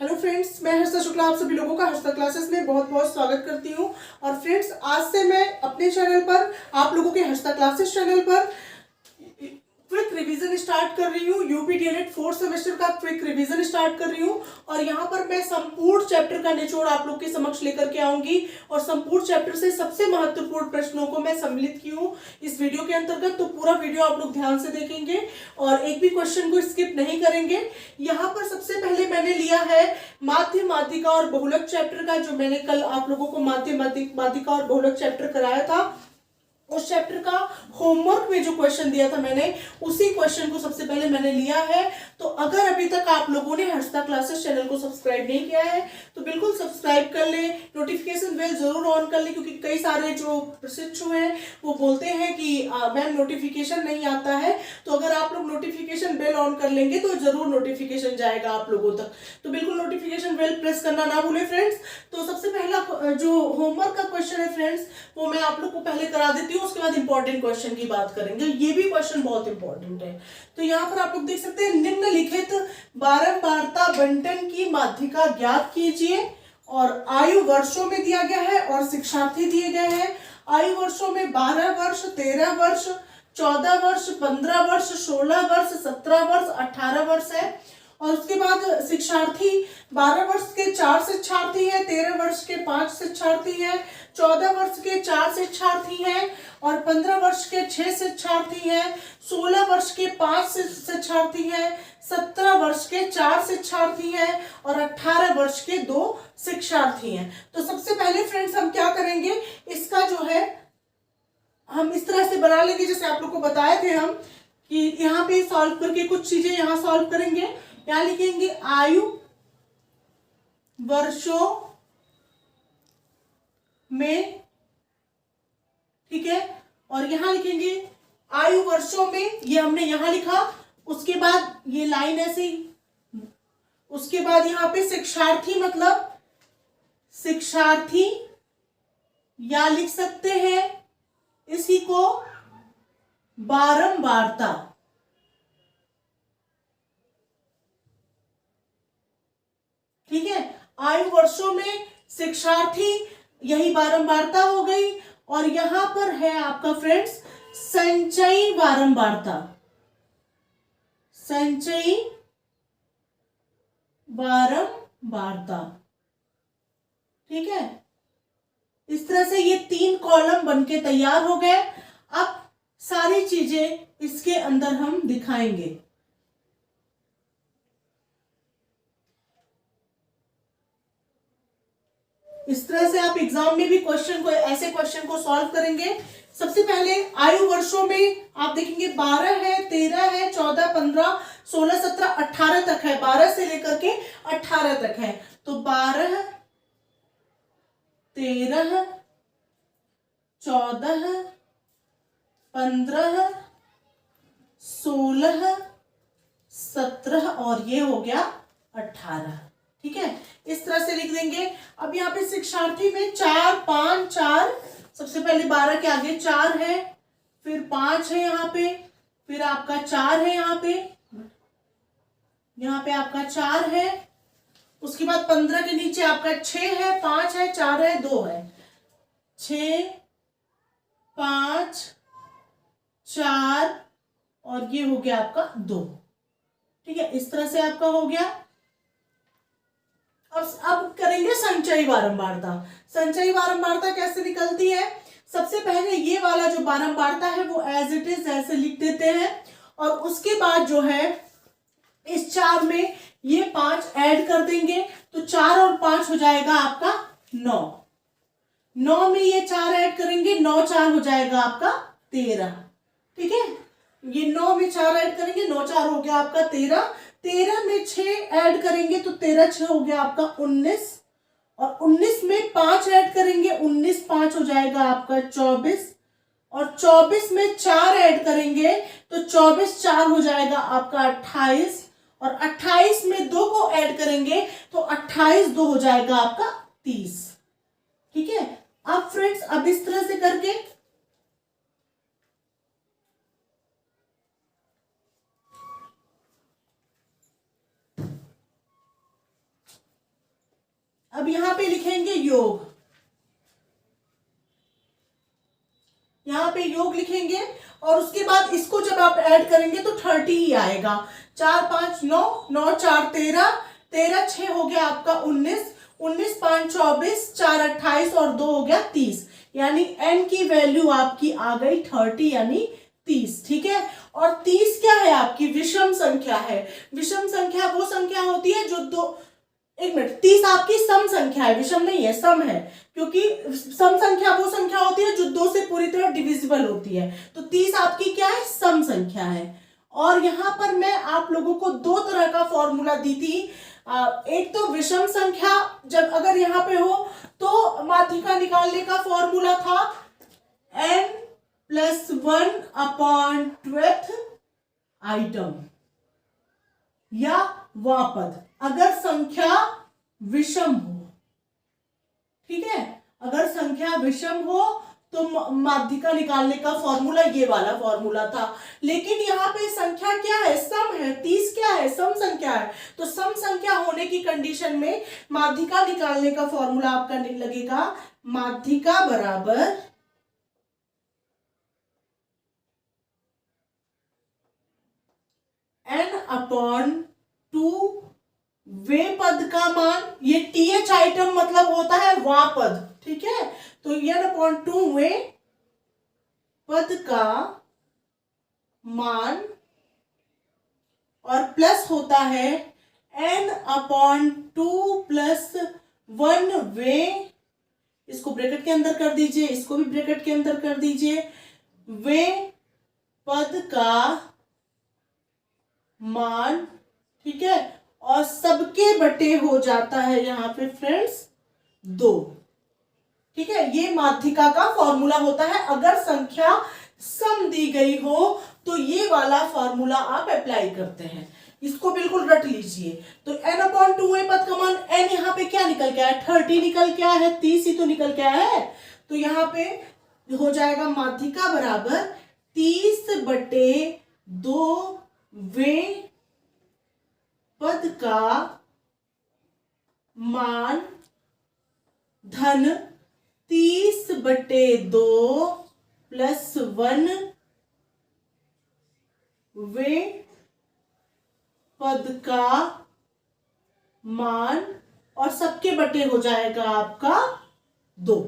Hello friends, मैं हर्षा शुक्ला आप सभी लोगों का हर्षा क्लासेस में बहुत बहुत स्वागत करती हूँ। और फ्रेंड्स, आज से मैं अपने चैनल पर आप लोगों के हर्षा क्लासेस चैनल पर क्विक रिवीजन स्टार्ट कर रही हूँ। यूपी डीएलएड 4th सेमेस्टर का क्विक रिवीजन स्टार्ट कर रही हूँ और यहाँ पर मैं संपूर्ण चैप्टर का निचोड़ आप लोग के समक्ष लेकर के आऊंगी और संपूर्ण चैप्टर से सबसे महत्वपूर्ण प्रश्नों को मैं सम्मिलित की हूँ इस वीडियो के अंतर्गत। तो पूरा वीडियो आप लोग ध्यान से देखेंगे और एक भी क्वेश्चन को स्किप नहीं करेंगे। यहाँ पर सबसे पहले मैंने लिया है माध्य माध्यिका और बहुलक चैप्टर का, जो मैंने कल आप लोगों को माध्य माध्यिका और बहुलक चैप्टर कराया था। उस चैप्टर का होमवर्क में जो क्वेश्चन दिया था मैंने, उसी क्वेश्चन को सबसे पहले मैंने लिया है। तो अगर अभी तक आप लोगों ने हर्षा क्लासेस चैनल को सब्सक्राइब नहीं किया है तो बिल्कुल सब्सक्राइब कर ले, नोटिफिकेशन बेल जरूर ऑन कर ले, क्योंकि कई सारे जो प्रशिक्षु हैं वो बोलते हैं कि मैम नोटिफिकेशन नहीं आता है। तो अगर आप लोग नोटिफिकेशन बेल ऑन कर लेंगे तो जरूर नोटिफिकेशन जाएगा आप लोगों तक। तो बिल्कुल नोटिफिकेशन बेल प्रेस करना ना भूलें फ्रेंड्स। तो सबसे पहला जो होमवर्क का क्वेश्चन है फ्रेंड्स, वो मैं आप लोग को पहले करा देती हूँ, उसके बाद इंपॉर्टेंट क्वेश्चन की बात करेंगे। ये भी क्वेश्चन बहुत इंपॉर्टेंट है। तो यहाँ पर आप लोग देख सकते हैं, निम्नलिखित बारंबारता बंटन की माध्यिका ज्ञात कीजिए। और आयु वर्षों में दिया गया है और शिक्षार्थी दिए गए हैं। आयु वर्षों में 12 वर्ष, 13 वर्ष, 14 वर्ष, 15 वर्ष, 16 वर्ष, 17 वर्ष, 18 वर्ष है। और उसके बाद शिक्षार्थी 12 वर्ष के 4 शिक्षार्थी हैं, 13 वर्ष के 5 शिक्षार्थी हैं, 14 वर्ष के 4 शिक्षार्थी हैं और 15 वर्ष के 6 शिक्षार्थी हैं, 16 वर्ष के 5 शिक्षार्थी हैं, 17 वर्ष के 4 शिक्षार्थी हैं और 18 वर्ष के 2 शिक्षार्थी हैं। तो सबसे पहले फ्रेंड्स हम क्या करेंगे, इसका जो है हम इस तरह से बना लेंगे जैसे आप लोग को बताए थे हम, कि यहाँ पे सॉल्व करके कुछ चीजें यहाँ सॉल्व करेंगे। क्या लिखेंगे, आयु वर्षों में, ठीक है। और यहां लिखेंगे आयु वर्षों में, ये हमने यहां लिखा। उसके बाद ये लाइन ऐसे, उसके बाद यहां पे शिक्षार्थी मतलब शिक्षार्थी, या लिख सकते हैं इसी को बारंबारता, ठीक है। आयु वर्षों में शिक्षार्थी, यही बारंबारता हो गई। और यहां पर है आपका फ्रेंड्स संचयी बारंबारता, संचयी बारंबारता, ठीक है। इस तरह से ये 3 कॉलम बनके तैयार हो गए। अब सारी चीजें इसके अंदर हम दिखाएंगे। इस तरह से आप एग्जाम में भी ऐसे क्वेश्चन को सॉल्व करेंगे। सबसे पहले आयु वर्षों में आप देखेंगे 12 है, 13 है, 14, 15, 16, 17, 18 तक है। 12 से लेकर के 18 तक है। तो 12, 13, 14, 15, 16, 17 और ये हो गया 18, ठीक है। इस तरह से लिख देंगे। अब यहाँ पे शिक्षार्थी में 4, 5, 4, सबसे पहले 12 के आगे 4 है, फिर 5 है यहाँ पे, फिर आपका 4 है यहाँ पे आपका 4 है। उसके बाद 15 के नीचे आपका 6 है, 5 है, 4 है, 2 है। 6, 5, 4 और ये हो गया आपका 2, ठीक है। इस तरह से आपका हो गया। अब करेंगे संचयी बारंबारता। संचयी बारंबारता कैसे निकलती है, सबसे पहले ये वाला जो बारंबारता है वो एज इट इज ऐसे लिख देते हैं। और उसके बाद जो है इस 4 में ये 5 ऐड कर देंगे, तो 4 और 5 हो जाएगा आपका 9। 9 में ये 4 ऐड करेंगे, 9 4 हो जाएगा आपका 13, ठीक है। ये 9 में 4 ऐड करेंगे, 9 4 हो गया आपका 13। 13 में 6 ऐड करेंगे तो 13 6 हो गया आपका 19। और 19 में 5 ऐड करेंगे, 19 5 हो जाएगा आपका 24। और 24 में 4 ऐड करेंगे तो 24 4 हो जाएगा आपका 28। और 28 में 2 को ऐड करेंगे तो 28 2 हो जाएगा आपका 30, ठीक है। अब फ्रेंड्स, अब इस तरह से करके अब यहाँ पे लिखेंगे योग, यहाँ पे योग लिखेंगे और उसके बाद इसको जब आप ऐड करेंगे तो 30 ही आएगा। 4 5 9, 9 4 13, 13 6 हो गया आपका 19, 19 5 24, 4 28 और 2 हो गया 30, यानी n की वैल्यू आपकी आ गई 30 यानी 30। ठीक है, और 30 क्या है आपकी विषम संख्या है। विषम संख्या वो संख्या होती है जो दो, एक मिनट, 30 आपकी सम संख्या है, विषम नहीं है, सम है, क्योंकि सम संख्या वो संख्या होती है जो 2 से पूरी तरह डिविजिबल होती है। तो 30 आपकी क्या है, सम संख्या है। और यहाँ पर मैं आप लोगों को 2 तरह का फॉर्मूला दी थी। एक तो विषम संख्या जब अगर यहाँ पे हो तो माध्यिका निकालने का फॉर्मूला था n+1/12 आइटम या वापद, अगर संख्या विषम हो। ठीक है, अगर संख्या विषम हो तो माध्यिका निकालने का फॉर्मूला ये वाला फॉर्मूला था। लेकिन यहाँ पे संख्या क्या है, सम है, 30 क्या है, सम संख्या है। तो सम संख्या होने की कंडीशन में माध्यिका निकालने का फॉर्मूला आपका लगेगा माध्यिका बराबर n/2 वे पद का मान, ये TH आइटम मतलब होता है वापद। ठीक है, तो n/2 वे पद का मान और प्लस होता है n/2 + 1 वे, इसको ब्रैकेट के अंदर कर दीजिए, इसको भी ब्रैकेट के अंदर कर दीजिए, वे पद का मान। ठीक है, और सबके बटे हो जाता है यहाँ पे फ्रेंड्स 2। ठीक है, ये माध्यिका का फॉर्मूला होता है। अगर संख्या सम दी गई हो तो ये वाला फॉर्मूला आप अप्लाई करते हैं, इसको बिल्कुल रट लीजिए। तो n/2 पद का मान, n यहाँ पे क्या निकल के आया, 30 निकल के आया है, 30 ही तो निकल के आया है। तो यहाँ पे हो जाएगा माध्यिका बराबर 30/2 वे पद का मान धन 30/2 + 1 वे पद का मान, और सबके बटे हो जाएगा आपका 2।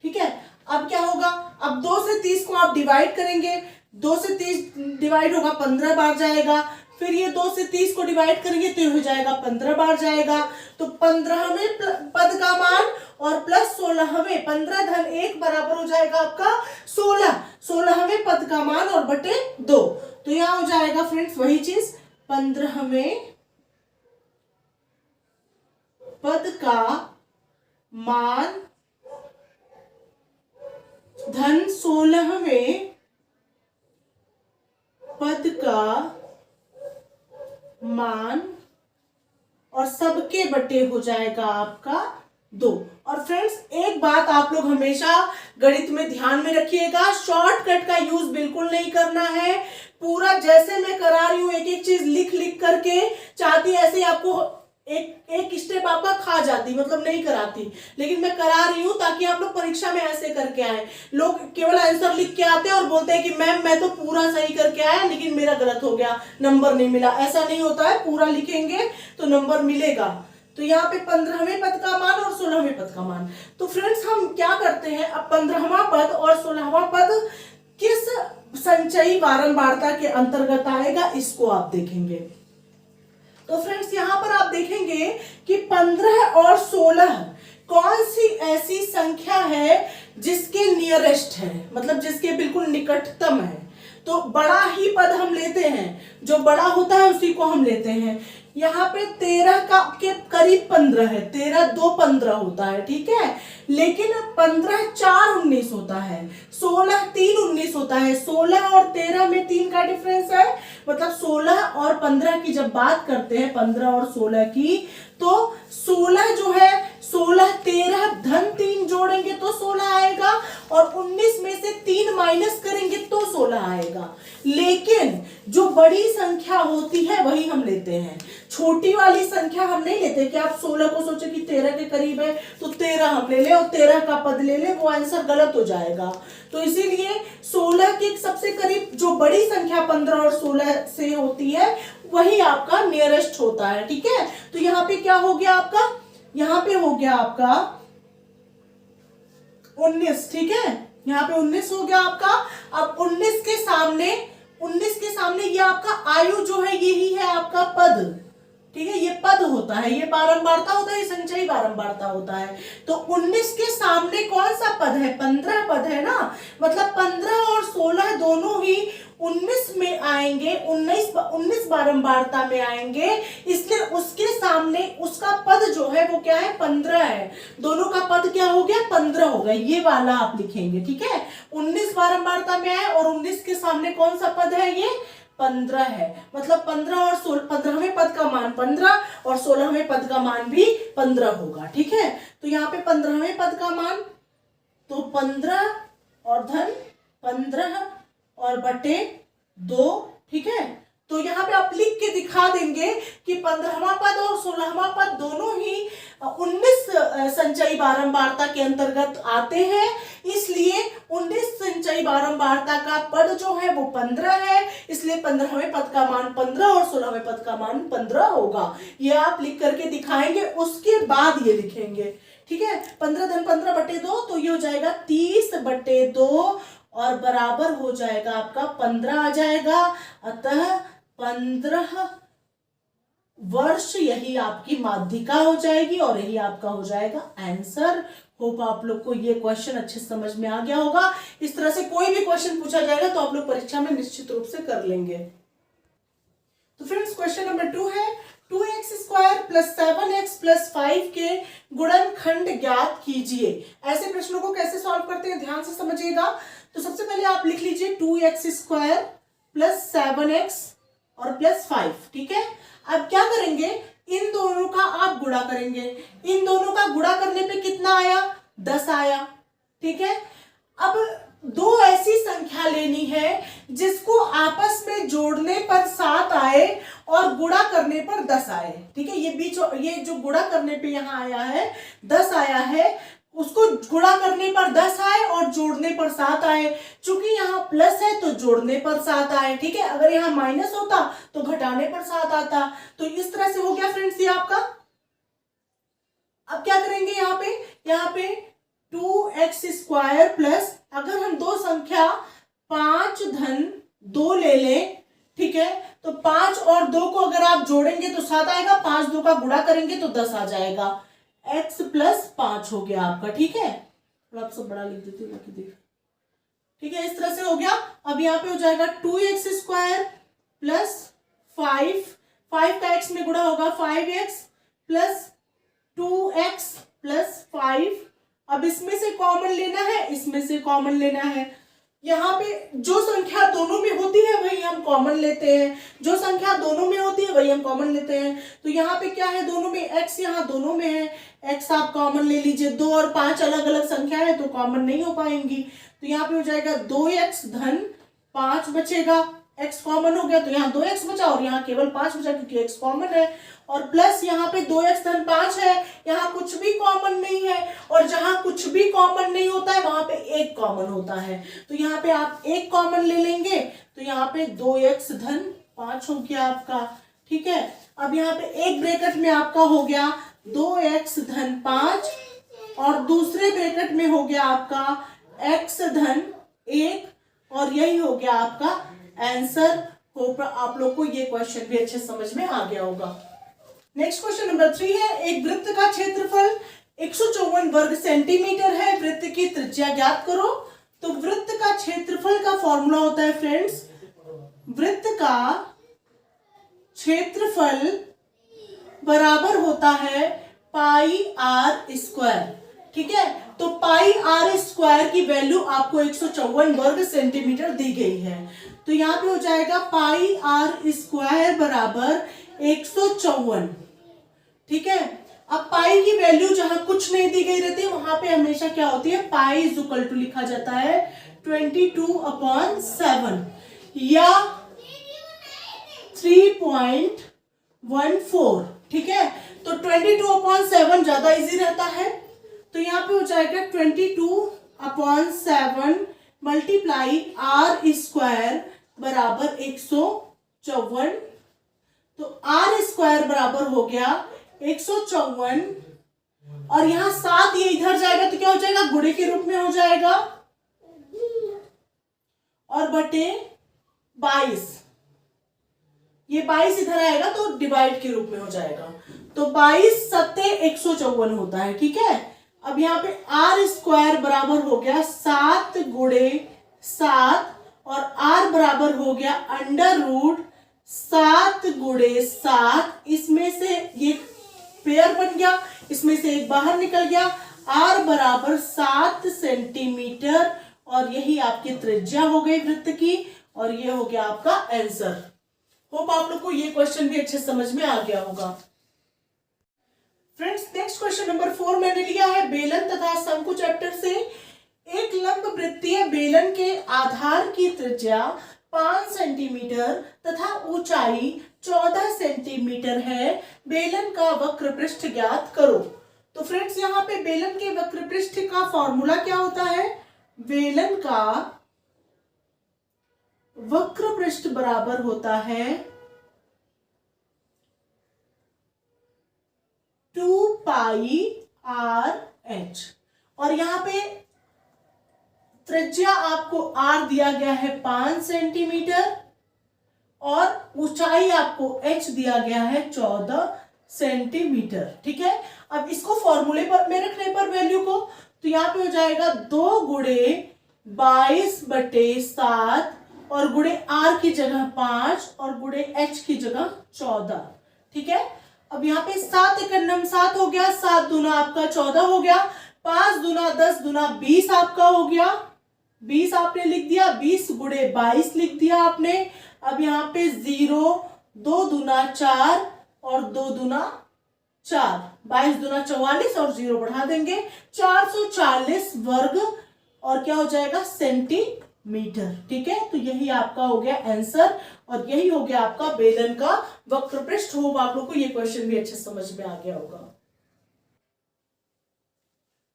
ठीक है, अब क्या होगा, अब 2 से 30 को आप डिवाइड करेंगे, 2 से 30 डिवाइड होगा 15 बार जाएगा, फिर ये 2 से 30 को डिवाइड करेंगे तो ये हो जाएगा 15 बार जाएगा। तो 15वें पद का मान और प्लस 16वें, 15 धन 1 बराबर हो जाएगा आपका 16, 16वें पद का मान और बटे 2। तो यहां हो जाएगा फ्रेंड्स वही चीज, 15वें पद का मान धन 16वें पद का मान, और सबके बटे हो जाएगा आपका 2। और फ्रेंड्स एक बात आप लोग हमेशा गणित में ध्यान में रखिएगा, शॉर्टकट का यूज बिल्कुल नहीं करना है। पूरा जैसे मैं करा रही हूं, एक एक चीज लिख लिख करके, चाहती ऐसे आपको एक स्टेप आपका खा जाती, मतलब नहीं कराती, लेकिन मैं करा रही हूं ताकि आप लोग परीक्षा में ऐसे करके आए। लोग केवल आंसर लिख के आते हैं और बोलते हैं कि मैम मैं तो पूरा सही करके आया लेकिन मेरा गलत हो गया, नंबर नहीं मिला। ऐसा नहीं होता है, पूरा लिखेंगे तो नंबर मिलेगा। तो यहाँ पे 15वें पद का मान और 16वें पद का मान। तो फ्रेंड्स हम क्या करते हैं, अब 15वां पद और 16वां पद किस संचयी बारंबारता के अंतर्गत आएगा, इसको आप देखेंगे। तो फ्रेंड्स यहाँ पर आप देखेंगे कि 15 और 16 कौन सी ऐसी संख्या है जिसके नियरेस्ट है, मतलब जिसके बिल्कुल निकटतम है। तो बड़ा ही पद हम लेते हैं, जो बड़ा होता है उसी को हम लेते हैं। यहाँ पे 13 का के करीब 15 है, 13 2 15 होता है, ठीक है, लेकिन 15 4 19 होता है, 16 3 19 होता है। 16 और 13 में 3 का डिफरेंस है, मतलब 16 और 15 की जब बात करते हैं, 15 और 16 की, तो 16 जो है 16 13 धन 3 जोड़ेंगे तो 16 आएगा, और 19 में से 3 माइनस करेंगे तो 16 आएगा। लेकिन जो बड़ी संख्या होती है वही हम लेते हैं, छोटी वाली संख्या हम नहीं लेते। कि आप 16 को सोचे कि 13 के करीब है तो 13 हम ले ले और 13 का पद ले ले, वो आंसर गलत हो जाएगा। तो इसीलिए 16 के सबसे करीब जो बड़ी संख्या 15 और 16 से होती है वही आपका नियरेस्ट होता है। ठीक है, तो यहाँ पे क्या हो गया आपका, यहाँ पे हो गया आपका 19। ठीक है, यहाँ पे 19 हो गया आपका। अब 19 के सामने ये आपका आयु जो है यही है आपका पद। ठीक है, ये पद होता है, ये बारंबारता होता है, ये संचयी बारंबारता होता है। तो 19 के सामने कौन सा पद है, 15 पद है ना, मतलब 15 और 16 दोनों ही 19 में आएंगे, 19 बारंबारता में आएंगे, इसलिए उसके सामने उसका पद जो है वो क्या है, 15 है। दोनों का पद क्या हो गया, 15 हो गया, ये वाला आप लिखेंगे। ठीक है, 19 बारंबारता में आए और 19 के सामने कौन सा पद है, ये 15 है। मतलब 15 और 15वें पद का मान 15 और 16वें पद का मान भी 15 होगा। ठीक है, तो यहाँ पे 15वें पद का मान तो 15 और धन 15 और बटे 2। ठीक है, तो यहाँ पे आप लिख के दिखा देंगे कि 15वां पद और 16वां पद दोनों ही 19 संचयी बारंबारता के अंतर्गत आते हैं, इसलिए 19 संचयी बारंबारता का पद जो है वो 15 है, इसलिए 15वें पद का मान 15 और 16वें पद का मान 15 होगा। ये आप लिख करके दिखाएंगे, उसके बाद ये लिखेंगे। ठीक है, 15 धन 15 बटे 2, तो ये हो जाएगा 30 बटे 2 और बराबर हो जाएगा आपका 15 आ जाएगा। अतः 15 वर्ष यही आपकी माध्यिका हो जाएगी और यही आपका हो जाएगा आंसर। होप आप लोग को ये क्वेश्चन अच्छे समझ में आ गया होगा। इस तरह से कोई भी क्वेश्चन पूछा जाएगा तो आप लोग परीक्षा में निश्चित रूप से कर लेंगे। तो फ्रेंड्स, क्वेश्चन नंबर 2 है 2x² + 7x + 5 के गुणनखंड ज्ञात कीजिए। ऐसे प्रश्नों को कैसे सॉल्व करते हैं ध्यान से समझिएगा। तो सबसे पहले आप लिख लीजिए 2x² + 7x और +5। ठीक है, अब क्या करेंगे, इन दोनों का आप गुणा करेंगे। इन दोनों का गुणा करने पे कितना आया, 10 आया। ठीक है, अब दो ऐसी संख्या लेनी है जिसको आपस में जोड़ने पर 7 आए और गुणा करने पर 10 आए। ठीक है, ये जो गुणा करने पे यहाँ आया है 10 आया है, उसको गुणा करने पर 10 आए और जोड़ने पर 7 आए। चूंकि यहाँ प्लस है तो जोड़ने पर 7 आए। ठीक है, अगर यहाँ माइनस होता तो घटाने पर 7 आता। तो इस तरह से हो गया फ्रेंड्स ये आपका। अब क्या करेंगे, यहाँ पे 2x² प्लस, अगर हम दो संख्या 5 धन 2 ले लें, ठीक है, तो 5 और 2 को अगर आप जोड़ेंगे तो 7 आएगा, 5 2 का गुणा करेंगे तो 10 आ जाएगा। x + 5 हो गया आपका। ठीक है, थोड़ा सब बड़ा लिख देती हूँ देख। ठीक है, इस तरह से हो गया। अब यहाँ पे हो जाएगा 2x² + 5 का x में गुणा होगा 5x + 2x + 5। अब इसमें से कॉमन लेना है, इसमें से कॉमन लेना है। यहाँ पे जो संख्या दोनों में होती है वही हम कॉमन लेते हैं, जो संख्या दोनों में होती है वही हम कॉमन लेते हैं। तो यहाँ पे क्या है, दोनों में x, यहाँ दोनों में है x, आप कॉमन ले लीजिए। 2 और 5 अलग अलग संख्या है तो कॉमन नहीं हो पाएंगी। तो यहाँ पे हो जाएगा 2x धन 5 बचेगा, x कॉमन हो गया तो यहाँ 2x बचा और यहाँ केवल 5 बचा क्योंकि x कॉमन है। और प्लस यहाँ पे 2x धन 5 है, यहाँ कुछ भी कॉमन नहीं है, और जहां कुछ भी कॉमन नहीं होता है वहां पे 1 कॉमन होता है। तो यहाँ पे आप 1 कॉमन ले लेंगे तो यहाँ पे 2x धन 5 हो गया आपका। ठीक है, अब यहाँ पे एक ब्रैकेट में आपका हो गया 2x धन 5 और दूसरे ब्रैकेट में हो गया आपका x धन 1 और यही हो गया आपका आंसर। होप आप लोग को ये क्वेश्चन भी अच्छे समझ में आ गया होगा। नेक्स्ट क्वेश्चन नंबर 3 है, एक वृत्त का क्षेत्रफल 154 वर्ग सेंटीमीटर है, वृत्त की त्रिज्या ज्ञात करो। तो वृत्त का क्षेत्रफल का फॉर्मूला होता है फ्रेंड्स, वृत्त का क्षेत्रफल बराबर होता है πr²। ठीक है, तो πr² की वैल्यू आपको 154 वर्ग सेंटीमीटर दी गई है। तो यहाँ पे हो जाएगा πr² बराबर 154। ठीक है, अब पाई की वैल्यू जहां कुछ नहीं दी गई रहती है वहां पे हमेशा क्या होती है, पाई = लिखा जाता है 22/7 या 3.14, ठीक है। तो 22/7 ज्यादा इजी रहता है, तो यहाँ पे हो जाएगा 22/7 मल्टीप्लाई आर स्क्वायर बराबर 154। तो आर स्क्वायर बराबर हो गया 154, और यहाँ 7 ये इधर जाएगा तो क्या हो जाएगा, गुणे के रूप में हो जाएगा, और बटे 22, ये 22 इधर आएगा तो डिवाइड के रूप में हो जाएगा। तो 22 सत्ते 154 होता है, ठीक है। अब यहाँ पे आर स्क्वायर बराबर हो गया 7 गुणे 7, और आर बराबर हो गया √7 गुणे 7। इसमें से ये पेयर बन गया, इसमें से एक बाहर निकल गया। आर बराबर 7 सेंटीमीटर, और यही आपकी त्रिज्या हो गई वृत्त की, और ये हो गया आपका आंसर। होप आप लोग को ये क्वेश्चन भी अच्छे समझ में आ गया होगा। फ्रेंड्स, नेक्स्ट क्वेश्चन नंबर 4 मैंने लिया है बेलन तथा शंकु चैप्टर से। एक लंब वृत्तीय बेलन के आधार की त्रिज्या 5 सेंटीमीटर तथा ऊंचाई 14 सेंटीमीटर है। बेलन का वक्र पृष्ठ ज्ञात करो। तो फ्रेंड्स, यहाँ पे बेलन के वक्र पृष्ठ का फॉर्मूला क्या होता है? बेलन का वक्र पृष्ठ बराबर होता है 2πr/h, और यहाँ पे त्रिज्या आपको r दिया गया है 5 सेंटीमीटर, और ऊंचाई आपको h दिया गया है 14 सेंटीमीटर, ठीक है। अब इसको फॉर्मूले पर में रखने पर वैल्यू को, तो यहाँ पे हो जाएगा 2 गुणे 22/7, और गुणे r की जगह 5 और गुणे h की जगह 14, ठीक है। अब यहाँ पे 7 एकम 7 हो गया, 7 दूना आपका 14 हो गया, 5 दूना 10 दूना 20 आपका हो गया, 20 आपने लिख दिया, 20 गुणे 22 लिख दिया आपने। अब यहाँ पे 0, 2 दूना 4 और 2 दूना 4, 22 दूना 44 और 0 बढ़ा देंगे, 440 वर्ग, और क्या हो जाएगा, सेंटीमीटर, ठीक है। तो यही आपका हो गया आंसर, और यही हो गया आपका बेलन का वक्र पृष्ठ। होप आप लोग को ये क्वेश्चन भी अच्छे समझ में आ गया होगा।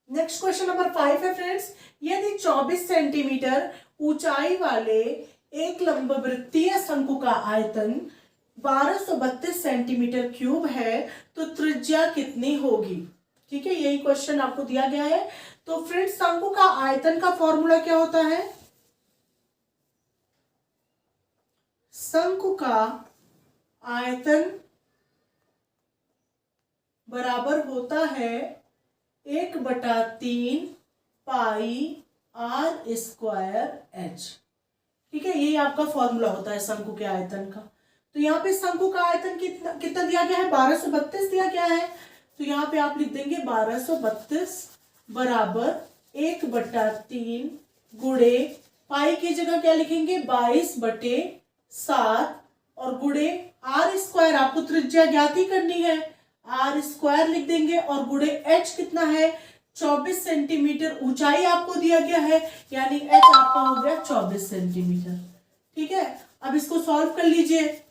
नेक्स्ट क्वेश्चन नंबर 5 है फ्रेंड्स। यदि 24 सेंटीमीटर ऊंचाई वाले एक लंबवृत्तीय शंकु का आयतन 1232 सेंटीमीटर क्यूब है, तो त्रिज्या कितनी होगी? ठीक है, यही क्वेश्चन आपको दिया गया है। तो फ्रेंड्स, शंकु का आयतन का फॉर्मूला क्या होता है? शंकु का आयतन बराबर होता है 1/3 πr²h, ठीक है। यही आपका फॉर्मूला होता है शंकु के आयतन का। तो यहाँ पे शंकु का आयतन कितना दिया गया है? 1232 दिया गया है। तो यहाँ पे आप लिख देंगे 1232 बराबर 1/3 गुणे पाई की जगह क्या लिखेंगे, 22/7, और गुणे r², आपको त्रिज्या ज्ञात ही करनी है, r² लिख देंगे, और गुणे h कितना है, 24 सेंटीमीटर ऊंचाई आपको दिया गया है, यानी h आपका हो गया 24 सेंटीमीटर, ठीक है। अब इसको सॉल्व कर लीजिए।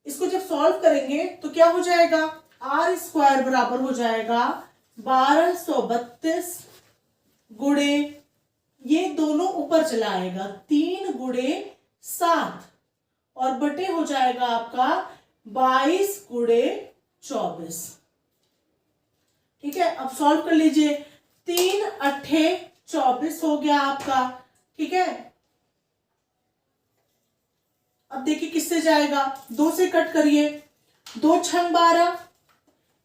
इसको जब सॉल्व करेंगे तो क्या हो जाएगा, r² बराबर हो जाएगा 1232 गुणे, ये दोनों ऊपर चला आएगा, 3 गुणे 7, और बटे हो जाएगा आपका 22 गुणे 24, ठीक है। अब सॉल्व कर लीजिए, 3 अट्ठे 24 हो गया आपका, ठीक है। अब देखिए किससे जाएगा, 2 से कट करिए, 2 छंग 12,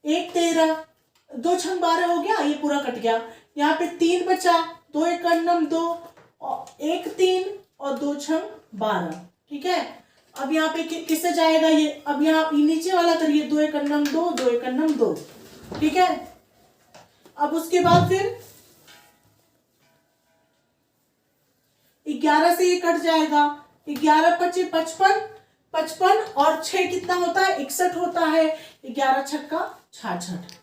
1 13, 2 छंग 12 हो गया, ये पूरा कट गया। यहाँ पे 3 बचा, 2 एकम 2, 1 3 और 2 छंग 12, ठीक है। अब यहाँ पे किससे जाएगा ये, अब यहाँ नीचे वाला करिए, 2 एकम 2, 2 एकम 2, ठीक है। अब उसके बाद फिर 11 से ये कट जाएगा, 11 25 55, 55 और 6 कितना होता है, 61 होता है, 11 छक्का 66,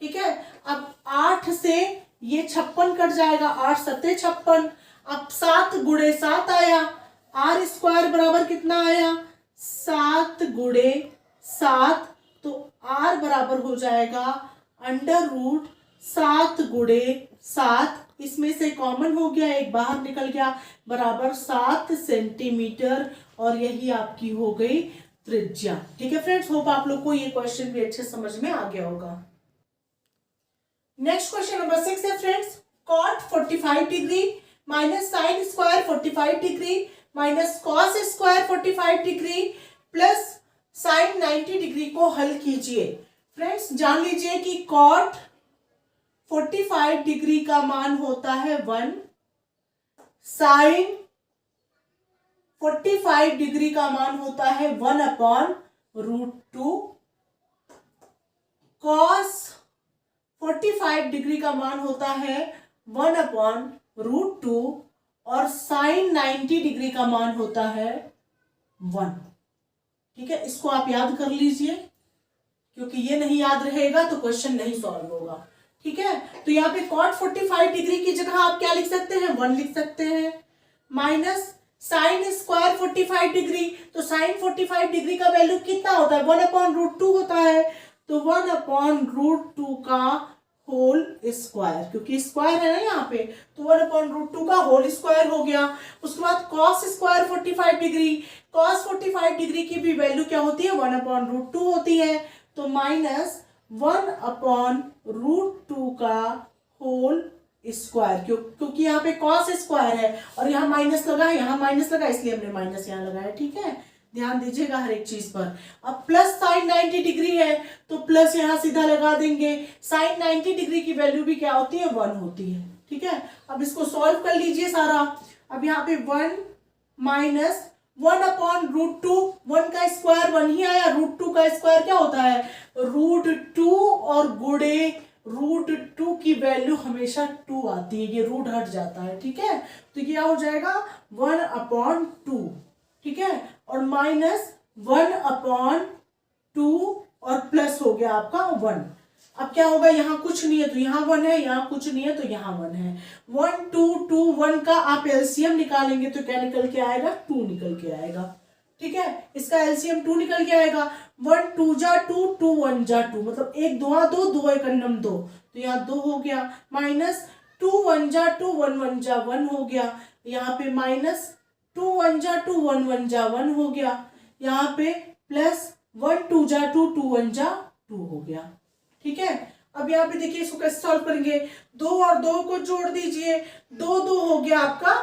ठीक है। अब 8 से ये 56 कट जाएगा, 8 सत्ते 56। अब 7 गुणे 7 आया, r² बराबर कितना आया, 7 गुणे 7, तो r बराबर हो जाएगा √7 गुणे 7, इसमें से कॉमन हो गया, एक बाहर निकल गया, बराबर 7 सेंटीमीटर, और यही आपकी हो गई त्रिज्या। ठीक है फ्रेंड्स, होप आप लोग को ये क्वेश्चन भी अच्छे समझ में आ गया होगा। नेक्स्ट क्वेश्चन नंबर 6 है friends, cot 45 degree minus sine square 45 degree minus cos square 45 degree plus sign 90 degree को हल कीजिए। फ्रेंड्स जान लीजिए कि cot 45 डिग्री का मान होता है 1, साइन 45 डिग्री का मान होता है 1/√2, कॉस 45 डिग्री का मान होता है 1/√2, और साइन 90 डिग्री का मान होता है 1। ठीक है, इसको आप याद कर लीजिए, क्योंकि ये नहीं याद रहेगा तो क्वेश्चन नहीं सॉल्व होगा। ठीक है, तो यहाँ पे cot 45 डिग्री की जगह आप क्या लिख सकते हैं, 1 लिख सकते हैं, माइनस साइन स्क्वायर 45 डिग्री, तो साइन 45 डिग्री का वैल्यू कितना होता है, 1/√2 होता है, तो 1/√2 का होल स्क्वायर, क्योंकि स्क्वायर है ना यहाँ पे, तो 1/√2 का होल स्क्वायर हो गया। उसके बाद cos square 45 degree, cos 45 degree की भी वैल्यू क्या होती है, 1/√2 होती है, तो माइनस 1/√2 का होल स्क्वायर, क्योंकि यहाँ पे कॉस स्क्वायर है और यहाँ माइनस लगा है, यहाँ माइनस लगा, इसलिए हमने माइनस यहाँ लगाया। ठीक है, ध्यान दीजिएगा हर एक चीज पर। अब प्लस साइन 90 डिग्री है तो प्लस यहाँ सीधा लगा देंगे, साइन 90 डिग्री की वैल्यू भी क्या होती है, 1 होती है। ठीक है, अब इसको सॉल्व कर लीजिए सारा। अब यहाँ पे 1 माइनस 1/√2, 1 का स्क्वायर 1 ही आया, √2 का स्क्वायर क्या होता है, √2, और गुणे √2 की वैल्यू हमेशा 2 आती है, ये रूट हट जाता है। ठीक है, तो क्या हो जाएगा 1/2। ठीक है, और माइनस 1/2 और प्लस हो गया आपका 1। अब क्या होगा, यहाँ कुछ नहीं है तो यहाँ 1 है, यहाँ कुछ नहीं है तो यहाँ 1 है। 1 2 2 1 का आप एलसीएम निकालेंगे तो क्या निकल के आएगा, 2 निकल के आएगा। ठीक है, इसका एलसीएम 2 निकल के आएगा। 1 2 जा 2, 2 1 जा 2, मतलब 1 2 2, 2 1 2, तो यहाँ 2 हो गया, माइनस 2 1 जा 2, 1 1 जा 1 हो गया, यहाँ पे माइनस 2 1 जा 2, 1 1 जा 1 हो गया, यहाँ पे प्लस 1 2 जा 2, 2 1 जा 2 हो गया। ठीक है, अब यहाँ पे देखिए इसको कैसे सॉल्व करेंगे, 2 और 2 को जोड़ दीजिए, 2 2 हो गया आपका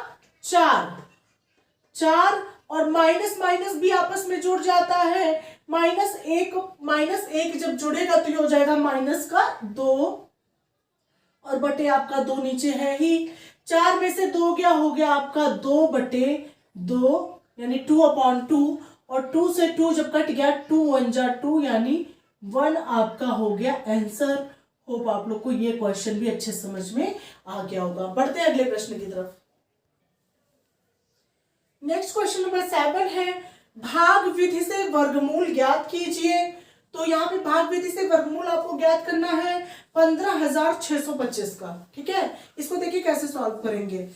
4, और माइनस माइनस भी आपस में जुड़ जाता है, -1 जब जुड़ेगा तो ये हो जाएगा -2, और बटे आपका 2 नीचे है ही, 4 में से 2 क्या हो गया आपका 2/2, यानी 2/2, और 2 से 2 जब कट गया 2 1 जा 2, यानी 1 आपका हो गया आंसर। होप आप लोग को ये क्वेश्चन भी अच्छे समझ में आ गया होगा। बढ़ते हैं अगले प्रश्न की तरफ। नेक्स्ट क्वेश्चन नंबर 7 है, भाग विधि से वर्गमूल ज्ञात कीजिए। तो यहाँ पे भाग विधि से वर्गमूल आपको ज्ञात करना है 15,625 का। ठीक है, इसको देखिए कैसे सॉल्व करेंगे।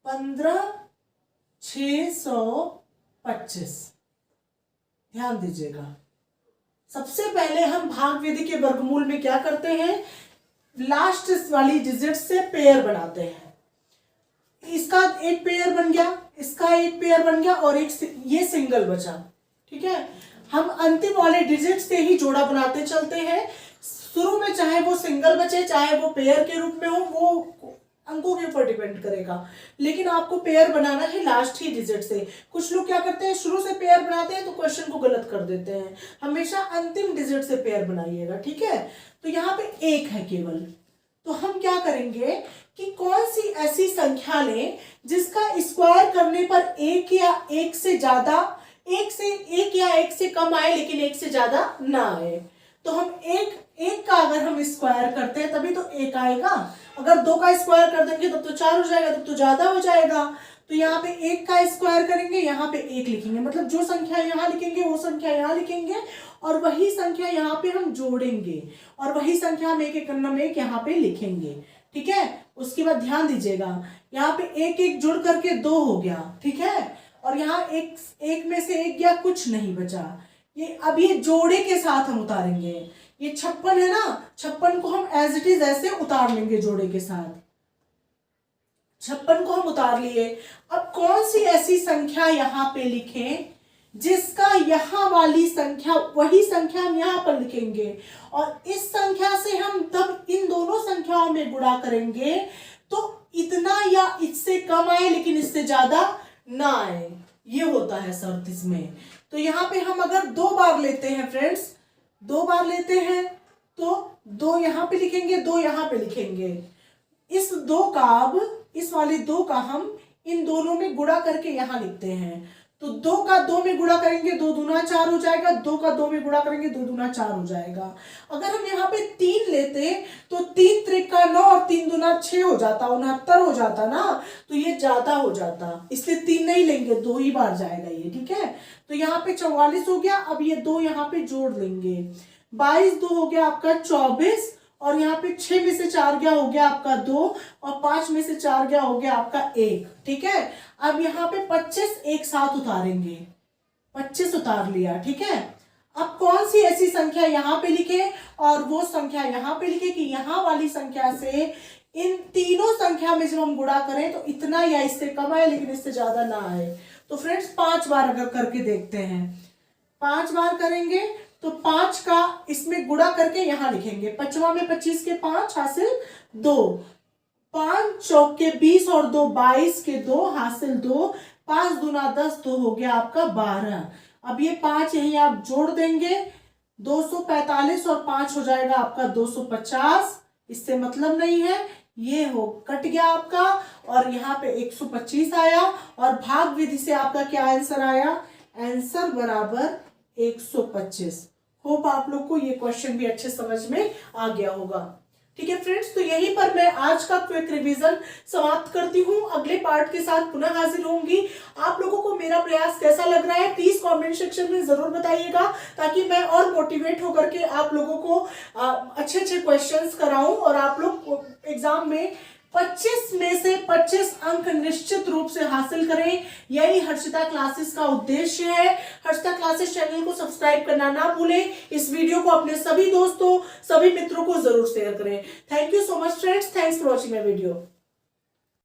15,625, ध्यान दीजिएगा, सबसे पहले हम भाग विधि के वर्गमूल में क्या करते हैं, लास्ट वाली डिजिट से पेयर बनाते हैं। इसका एक पेयर बन गया, इसका एक पेयर बन गया, और एक ये सिंगल बचा। ठीक है, हम अंतिम वाले डिजिट से ही जोड़ा बनाते चलते हैं। शुरू में चाहे वो सिंगल बचे, चाहे वो पेयर के रूप में हो, वो अंकों के ऊपर डिपेंड करेगा, लेकिन आपको पेयर बनाना है लास्ट ही डिजिट से। कुछ लोग क्या करते हैं, शुरू से पेयर बनाते हैं तो क्वेश्चन को गलत कर देते हैं। हमेशा अंतिम डिजिट से पेयर बनाइएगा। ठीक है, तो यहाँ पे 1 है केवल, तो हम क्या करेंगे कि कौन सी ऐसी संख्या लें जिसका स्क्वायर करने पर 1 या 1 से ज्यादा, 1 या 1 से कम आए लेकिन 1 से ज्यादा ना आए। तो हम एक का अगर हम स्क्वायर करते हैं तभी तो 1 आएगा, अगर 2 का स्क्वायर कर देंगे तब तो 4 हो जाएगा, तब तो ज्यादा हो जाएगा। तो यहाँ पे 1 का स्क्वायर करेंगे, यहाँ पे 1 लिखेंगे, मतलब जो संख्या यहाँ लिखेंगे वो संख्या यहाँ लिखेंगे, और वही संख्या यहाँ पे हम जोड़ेंगे, और वही संख्या हम एक नंबर 1 यहाँ पे लिखेंगे। ठीक है, उसके बाद ध्यान दीजिएगा, यहाँ पे 1 1 जुड़ करके 2 हो गया। ठीक है, और यहाँ एक में से एक गया, कुछ नहीं बचा। ये अब ये जोड़े के साथ हम उतारेंगे। ये 56 है ना, 56 को हम एज इट इज ऐसे उतार लेंगे जोड़े के साथ। 56 को हम उतार लिए। अब कौन सी ऐसी संख्या यहाँ पे लिखें जिसका यहाँ वाली संख्या, वही संख्या हम यहाँ पर लिखेंगे और इस संख्या से हम तब इन दोनों संख्याओं में गुणा करेंगे तो इतना या इससे कम आए लेकिन इससे ज्यादा ना आए। ये होता है शर्त इसमें। तो यहाँ पे हम अगर 2 बार लेते हैं फ्रेंड्स, 2 बार लेते हैं तो 2 यहाँ पे लिखेंगे, 2 यहाँ पे लिखेंगे। इस 2 का अब इस वाले 2 का हम इन दोनों में गुणा करके यहाँ लिखते हैं। तो 2 का 2 में गुणा करेंगे 2 दूना 4 हो जाएगा, 2 का 2 में गुणा करेंगे 2 दूना 4 हो जाएगा। अगर हम यहाँ पे 3 लेते तो 3 त्रिका 9 और 3 दूना 6 हो जाता, 69 हो जाता ना, तो ये ज्यादा हो जाता, इसलिए 3 नहीं लेंगे, 2 ही बार जाएगा ये, ठीक है। तो यहाँ पे 44 हो गया। अब ये 2 यहाँ पे जोड़ लेंगे, 22 2 हो गया आपका 24 और यहाँ पे 6 में से 4 गया, हो गया आपका 2 और 5 में से 4 गया, हो गया आपका 1, ठीक है। अब यहाँ पे 25 एक साथ उतारेंगे, 25 उतार लिया, ठीक है। अब कौन सी ऐसी संख्या यहाँ पे लिखे और वो संख्या यहाँ पे लिखे कि यहाँ वाली संख्या से इन तीनों संख्या में जब हम गुणा करें तो इतना या इससे कम आए लेकिन इससे ज्यादा ना आए। तो फ्रेंड्स 5 बार अगर करके देखते हैं, 5 बार करेंगे तो 5 का इसमें गुणा करके यहाँ लिखेंगे। 5वां में 25 के 5 हासिल 2, 5 चौके 20 और 2 22 के 2 हासिल 2, 5 दूना 10, 2 हो गया आपका 12। अब ये 5 यही आप जोड़ देंगे, 245 और 5 हो जाएगा आपका 250। इससे मतलब नहीं है, ये हो कट गया आपका और यहाँ पे 125 आया और भाग विधि से आपका क्या आंसर आया, आंसर बराबर 125। होप आप लोग को ये क्वेश्चन भी अच्छे समझ में आ गया होगा। ठीक है फ्रेंड्स, तो यहीं पर मैं आज का क्विक रिवीजन समाप्त करती हूँ। अगले पार्ट के साथ पुनः हाजिर होंगी। आप लोगों को मेरा प्रयास कैसा लग रहा है प्लीज कमेंट सेक्शन में जरूर बताइएगा, ताकि मैं और मोटिवेट होकर के आप लोगों को अच्छे अच्छे क्वेश्चंस कराऊं और आप लोग एग्जाम में 25 में से 25 अंक निश्चित रूप से हासिल करें। यही हर्षिता क्लासेस का उद्देश्य है। हर्षिता क्लासेस चैनल को सब्सक्राइब करना ना भूलें। इस वीडियो को अपने सभी दोस्तों, सभी मित्रों को जरूर शेयर करें। Thank you so much friends, thanks for watching my video.